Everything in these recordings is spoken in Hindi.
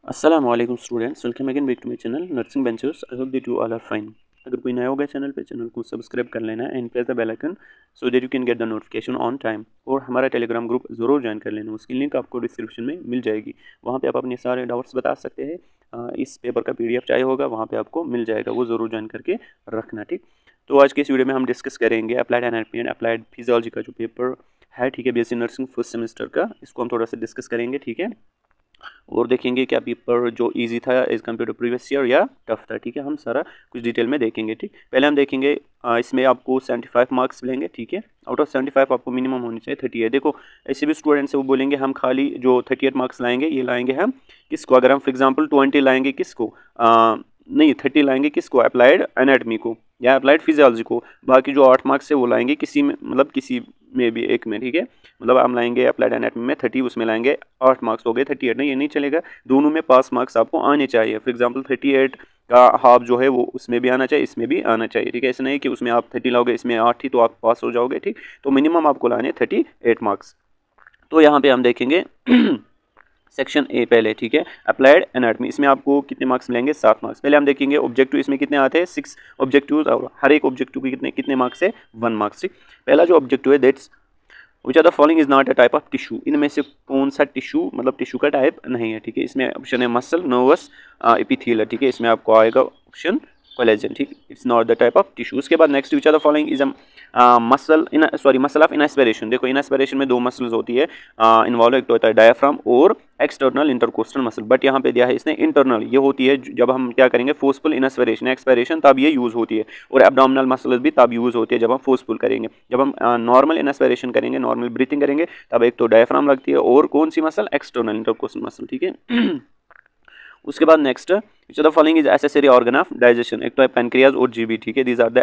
अस्सलाम वालेकुम students, welcome again back to my channel nursing ventures. I hope that you all are fine. अगर कोई नया होगा चैनल पे, चैनल को सब्सक्राइब कर लेना and press the bell icon so that you can get the notification on time. और हमारा टेलीग्राम ग्रुप ज़रूर ज्वाइन कर लेना, उसकी लिंक आपको डिस्क्रिप्शन में मिल जाएगी। वहाँ पे आप अपने सारे डाउट्स बता सकते हैं। इस पेपर का PDF चाहिए होगा, वहाँ पे आपको मिल जाएगा, वो ज़रूर ज्वाइन करके रखना, ठीक। तो आज के इस वीडियो में हम डिस्कस करेंगे applied anatomy and applied physiology का जो पेपर है, ठीक है, BSc नर्सिंग फर्स्ट सेमेस्टर का, इसको हम थोड़ा सा डिस्कस करेंगे, ठीक है। और देखेंगे क्या पेपर जो इजी था as compare to previous year या टफ था, ठीक है। हम सारा कुछ डिटेल में देखेंगे, ठीक। पहले हम देखेंगे इसमें आपको 75 मार्क्स मिलेंगे, ठीक है। आउट ऑफ 75 आपको मिनिमम होनी चाहिए 38। देखो ऐसे भी स्टूडेंट्स है, वो बोलेंगे हम खाली जो 38 मार्क्स लाएंगे, ये लाएंगे हम किसको, अगर हम फॉर एग्जाम्पल 20 लाएंगे किसको, नहीं 30 लाएंगे किसको, अप्लाइड एनाटॉमी को या अप्लाइड फिजियोलॉजी को, बाकी जो 8 मार्क्स है वो लाएंगे किसी में, मतलब किसी में भी एक में, ठीक है। मतलब हम लाएंगे अप्लाइड एनाटॉमी में 30, उसमें लाएंगे 8 मार्क्स, हो गए 38। नहीं, ये नहीं चलेगा, दोनों में पास मार्क्स आपको आने चाहिए। फॉर एग्जांपल 38 का हाफ जो है वो उसमें भी आना चाहिए, इसमें भी आना चाहिए, ठीक है। ऐसा नहीं कि उसमें आप 30 लाओगे, इसमें 8 ही, तो आप पास हो जाओगे, ठीक। तो मिनिमम आपको लाने 38 मार्क्स। तो यहाँ पे हम देखेंगे सेक्शन ए पहले, ठीक है, अप्लाइड एनाटॉमी। इसमें आपको कितने मार्क्स मिलेंगे, 7 मार्क्स। पहले हम देखेंगे ऑब्जेक्टिव, इसमें कितने आते हैं, 6 ऑब्जेक्टिव, और हर एक ऑब्जेक्टिव के कितने कितने मार्क्स है, 1 मार्क्स, ठीक। पहला जो ऑब्जेक्टिव है, that's which are the following is not a type of tissue. इनमें से कौन सा टिश्यू, मतलब टिश्यू का टाइप नहीं है, ठीक है। इसमें ऑप्शन है मसल, नर्वस, एपिथेलियल, ठीक है। इसमें आपको आएगा ऑप्शन कोलेजन, ठीक। It's not the type of tissue. उसके बाद next, which are the following is muscle in muscle of inspiration. देखो इनएस्पिरेशन में 2 मसल्स होती है इन्वॉल्व, एक तो होता है डायफ्राम और एक्सटर्नल इंटरकोस्टल मसल, बट यहाँ पे दिया है इसने इंटरनल। ये होती है जब हम क्या करेंगे, फोर्सफुल इनएस्पिरेशन, एक्सपायरेशन, तब ये यूज होती है। और एब्डोमिनल मसल्स भी तब यूज होती है जब हम फोर्सफुल करेंगे। जब हम नॉर्मल इनएस्पिरेशन करेंगे, नॉर्मल ब्रीथिंग करेंगे, तब एक तो डायफ्राम लगती है और कौन सी मसल, एक्सटर्नल इंटरकोस्टल मसल, ठीक है। उसके बाद next, which are the following is accessory organ of digestion. एक तो है पैनक्रियाज और जीबी, ठीक है। These are the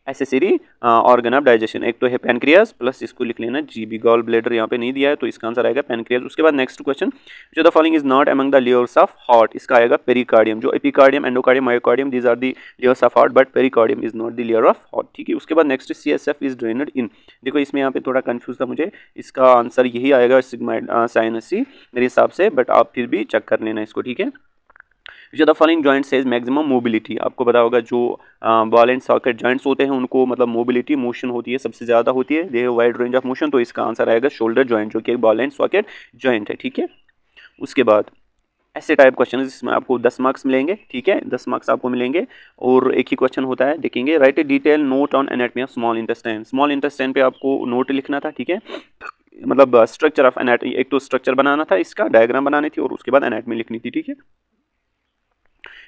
accessory organ of digestion. एक तो है पैनक्रियाज प्लस इसको लिख लेना जीबी। गॉल ब्लेडर यहाँ पे नहीं दिया है, तो इसका आंसर आएगा पैनक्रियाज। उसके बाद next question, which are the following is not among the layers of heart. इसका आएगा पेरिकार्डियम। जो epicardium, endocardium, myocardium, these are the layers of heart, but pericardium is not the layer of heart, ठीक है। उसके बाद next, CSF is drained in. देखो इसमें यहाँ पे थोड़ा कंफ्यूज था मुझे, इसका आंसर यही आएगा सिग्माइड साइनस मेरे हिसाब से, बट आप फिर भी चेक कर लेना इसको, ठीक है। Which the following joint says maximum mobility. आपको पता होगा जो बॉल एंड सॉकेट जॉइंट्स होते हैं, उनको मतलब मोबिलिटी, मोशन होती है, सबसे ज़्यादा होती है, they have wide range of motion. तो इसका आंसर आएगा शोल्डर जॉइंट, जो कि एक बॉल एंड सॉकेट जॉइंट है, ठीक है। उसके बाद ऐसे टाइप क्वेश्चन इसमें आपको 10 मार्क्स मिलेंगे, ठीक है, 10 मार्क्स आपको मिलेंगे। और एक ही क्वेश्चन होता है, देखेंगे, right A detail note on anatomy of small intestine. Small intestine पे आपको नोट लिखना था, ठीक है, मतलब स्ट्रक्चर ऑफ एनाटॉमी। एक तो स्ट्रक्चर बनाना था, इसका डायग्राम बनानी थी, और उसके बाद एनाटॉमी लिखनी थी, ठीक है।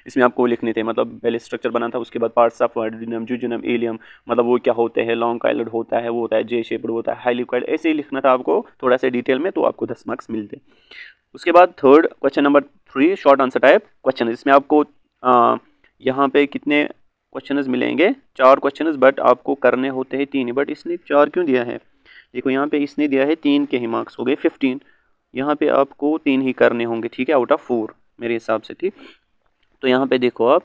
इसमें आपको लिखने थे, मतलब पहले स्ट्रक्चर बना था, उसके बाद पार्ट्स ऑफ वर्डिनम, जुजिनम, एलियम, मतलब वो क्या होते हैं, लॉन्ग काइलड होता है, वो होता है जे शेप्ड होता है, हाईली काइल्ड, ऐसे ही लिखना था आपको थोड़ा सा डिटेल में, तो आपको 10 मार्क्स मिलते। उसके बाद third question number 3, short answer type question. इसमें आपको यहाँ पे कितने क्वेश्चन मिलेंगे, 4 क्वेश्चन, बट आपको करने होते हैं 3 ही। बट इसने 4 क्यों दिया है, देखो यहाँ पे इसने दिया है 3 के ही मार्क्स, हो गए 15। यहाँ पे आपको 3 ही करने होंगे, ठीक है, आउट ऑफ 4 मेरे हिसाब से, ठीक। तो यहाँ पे देखो आप,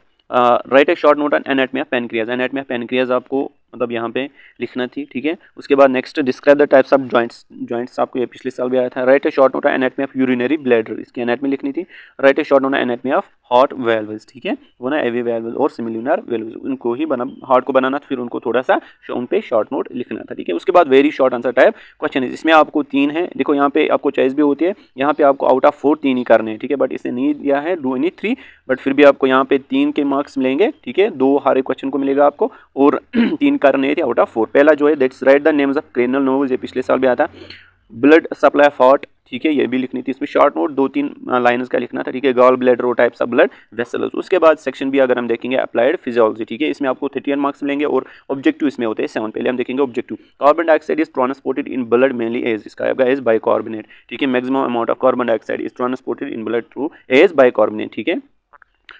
right A short note on anatomy of pancreas. Anatomy of pancreas आपको मतलब यहाँ पे लिखना थी, ठीक है। उसके बाद next, describe the types of joints. Joints आपको ये पिछले साल भी आया था। Right A short note on anatomy of urinary bladder, इसकी एनाटॉमी लिखनी थी। Right A short note on anatomy of heart valves, ठीक है, वो ना एवी वेल्व्स और सिमिलुनर वेल्व्स, उनको ही बना, हार्ट को बनाना था, फिर उनको थोड़ा सा उन पे शॉर्ट नोट लिखना था, ठीक है। उसके बाद very short answer type question, इसमें आपको 3 है। देखो यहाँ पे आपको चॉइस भी होती है, यहाँ पे आपको आउट ऑफ 4 3 ही करने हैं, ठीक है, बट इसने नहीं दिया है, डू एनी 3, बट फिर भी आपको यहाँ पे 3 के मार्क्स मिलेंगे, ठीक है। 2 हर एक क्वेश्चन को मिलेगा आपको, और 3 करने थे आउट ऑफ 4। पहला जो है, that's right the names of cranial nerves, ये पिछले साल भी आया था। ब्लड सप्लाई ऑफ हार्ट, ठीक है, ये भी लिखनी थी। इसमें शॉर्ट नोट 2-3 लाइन्स का लिखना था, ठीक है। गॉल ब्लैडर और टाइप्स ऑफ ब्लड वेसल्स। उसके बाद सेक्शन भी अगर हम देखेंगे, अप्लाइड फिजियोलॉजी, ठीक है, इसमें आपको 31 मार्क्स मिलेंगे, और ऑब्जेक्टिव इसमें होते हैं 7। पहले हम देखेंगे objective. Carbon dioxide is transported in blood mainly as, इसका आएगा एज बाइकार्बोनेट, ठीक है। Maximum amount of carbon dioxide is transported in blood through as bicarbonate, ठीक है।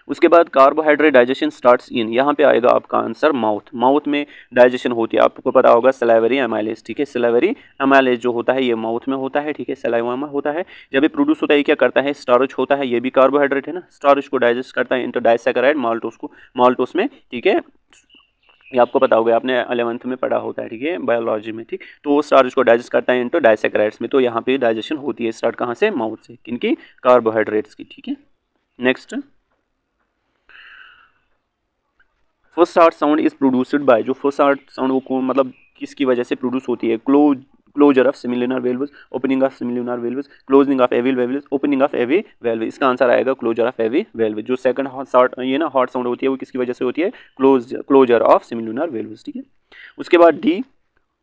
उसके बाद कार्बोहाइड्रेट डाइजेशन स्टार्ट्स इन, यहाँ पे आएगा आपका आंसर माउथ। माउथ में डाइजेशन होती है, आपको पता होगा सलाइवरी एमाइलेज, ठीक है। सलाइवरी एमाइलेज जो होता है ये माउथ में होता है, ठीक है, सलाइवा में होता है। जब ये प्रोड्यूस होता है, ये क्या करता है, स्टार्च होता है, ये भी कार्बोहाइड्रेट है ना, स्टार्च को डाइजेस्ट करता है इंटू डाइसैकेराइड माल्टोस में, ठीक है। ये आपको पता होगा, आपने 11th में पढ़ा होता है, ठीक है, बायोलॉजी में, ठीक। तो वो स्टार्च को डाइजेस्ट करता है इंटू डाइसैकेराइड्स में, तो यहाँ पे डाइजेशन होती है, स्टार्ट कहाँ से, माउथ से, किनकी, कार्बोहाइड्रेट्स की, ठीक है। Next, first heart sound is produced by, जो फर्स्ट हार्ट साउंड वो कौन मतलब किसकी वजह से प्रोड्यूस होती है? Closure of semilunar valves, opening of semilunar valves, closing of AV valves, opening of AV valve. इसका आंसर आएगा क्लोजर ऑफ एवी वेल्व। जो सेकंड हार्ट ये ना हार्ट साउंड होती है वो किसकी वजह से होती है? क्लोजर ऑफ सेमिलुनर वेल्व्स, ठीक है। उसके बाद डी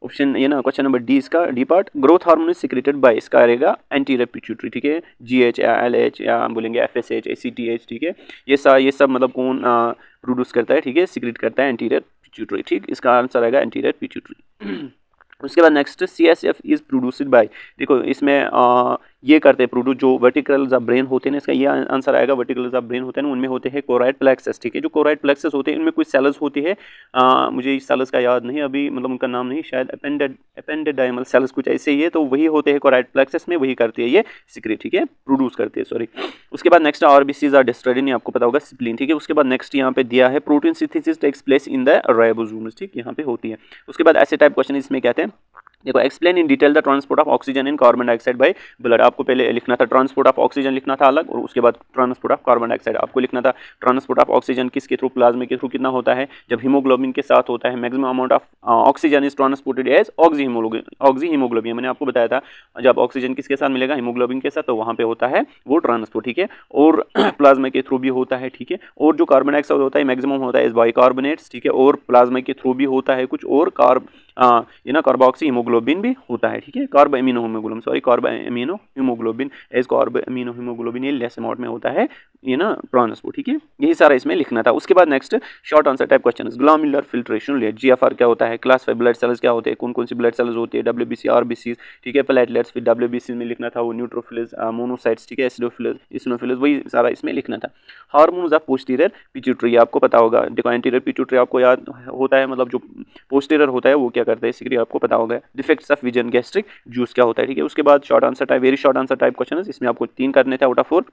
ऑप्शन ये ना क्वेश्चन नंबर डी, इसका D part, growth hormone is secreted by, इसका रहेगा एंटीरियर पिट्यूटरी, ठीक है। GH या LH या हम बोलेंगे FSH ACTH, ठीक है। ये सब मतलब कौन प्रोड्यूस करता है, ठीक है, सिक्रेट करता है एंटीरियर पिट्यूटरी, ठीक। इसका आंसर आएगा एंटीरियर पिट्यूटरी। उसके बाद next, CSF is produced bye, देखो इसमें ये करते हैं प्रोड्यूस जो वर्टिकल्स ऑफ ब्रेन होते हैं ना, इसका ये आंसर आएगा वर्टिकल्स ऑफ ब्रेन होते हैं, उनमें होते हैं कोराइड प्लेक्सस, ठीक है। जो कोराइड प्लेक्सस होते हैं इनमें कुछ सेल्स होती है, मुझे इस सेल्स का याद नहीं अभी, मतलब उनका नाम नहीं, शायद एपेंडेडाइमल सेल्स कुछ ऐसे ही है, तो वही होते हैं कोराइड प्लेक्सस में, वही करती है ये सिक्रेट, ठीक है, प्रोड्यूस करते हैं, सॉरी। उसके बाद next, RBCs are destroyed in, आपको पता होगा स्प्लीन, ठीक है। उसके बाद नेक्स्ट यहाँ पे दिया है protein synthesis takes place in the ribosomes, ठीक, यहाँ पे होती है। उसके बाद ऐसे टाइप क्वेश्चन इसमें कहते हैं, देखो explain in detail the transport of oxygen in carbon dioxide by blood, आपको पहले लिखना था ट्रांसपोर्ट ऑफ ऑक्सीजन लिखना था अलग, और उसके बाद ट्रांसपोर्ट ऑफ कार्बन डाइऑक्साइड आपको लिखना था। ट्रांसपोर्ट ऑफ ऑक्सीजन किसके थ्रू? प्लाज्मा के थ्रू। कितना होता है? जब हीमोग्लोबिन के साथ होता है, maximum amount of oxygen is transported as oxy haemoglobin, मैंने आपको बताया था जब ऑक्सीजन किसके साथ मिलेगा? हीमोग्लोबिन के साथ, तो वहाँ पे होता है वो ट्रांसपोर्ट, ठीक है। और प्लाज्मा के थ्रू भी होता है, ठीक है। और जो कार्बन डाइऑक्साइड होता है मैक्सिमम होता है इज बाइकार्बोनेट्स, ठीक है, और प्लाज्मा के थ्रू भी होता है कुछ, और ये ना कार्बोक्सी हीमोग्लोबिन भी होता है, ठीक है, carb amino haemoglobin, sorry carb amino haemoglobin as carb amino haemoglobin, ये लेस अमाउंट में होता है ये ना ट्रांसपोर्ट, ठीक है। यही सारा इसमें लिखना था। उसके बाद next short answer type question, glomerular filtration rate, GFR क्या होता है, क्लास 5 ब्लड सेल्स क्या होते हैं, कौन कौन सी ब्लड सेल्स होती है, WBC RBC, ठीक है, प्लेटलेट्स, फिर WBC में लिखना था वो न्यूट्रोफिल्स, मोनोसाइट्स, ठीक है, एसिडोफिल्स, वही सारा इसमें लिखना था। हार्मोन्स ऑफ पोस्टीरियर पिट्यूटरी, आपको पता होगा, देखो एंटीरियर पिट्यूटरी आपको याद होता है, मतलब जो पोस्टीरियर होता है वो क्या करता है, सिक्रेट आपको पता होगा। Defects of vision, gastric juice क्या होता है, ठीक है। उसके बाद short answer type, very short answer type question, इसमें आपको 3 करने थे आउट ऑफ 4।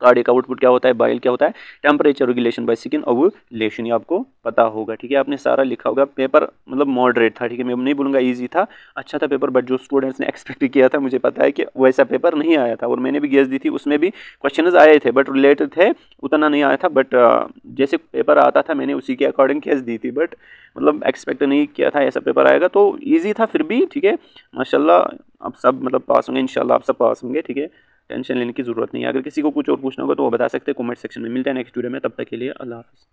कार्डियक आउटपुट क्या होता है, बाइल क्या होता है, temperature regulation by skin ovulation, ये आपको पता होगा, ठीक है। आपने सारा लिखा होगा। पेपर मतलब मॉडरेट था, ठीक है, मैं नहीं बोलूँगा इजी था, अच्छा था पेपर, बट जो स्टूडेंट्स ने एक्सपेक्ट किया था मुझे पता है कि वैसा पेपर नहीं आया था, और मैंने भी गेस दी थी, उसमें भी क्वेश्चंस आए थे बट रिलेटेड थे, उतना नहीं आया था, बट जैसे पेपर आता था मैंने उसी के अकॉर्डिंग गेस दी थी, बट मतलब एक्सपेक्ट नहीं किया था ऐसा पेपर आएगा, तो ईजी था फिर भी, ठीक है। माशाल्लाह आप सब मतलब पास होंगे, इंशाल्लाह आप सब पास होंगे, ठीक है, टेंशन लेने की जरूरत नहीं है। अगर किसी को कुछ और पूछना होगा तो वो बता सकते हैं कमेंट सेक्शन में। मिलते हैं नेक्स्ट वीडियो में, तब तक के लिए अल्लाह हाफ़िज़।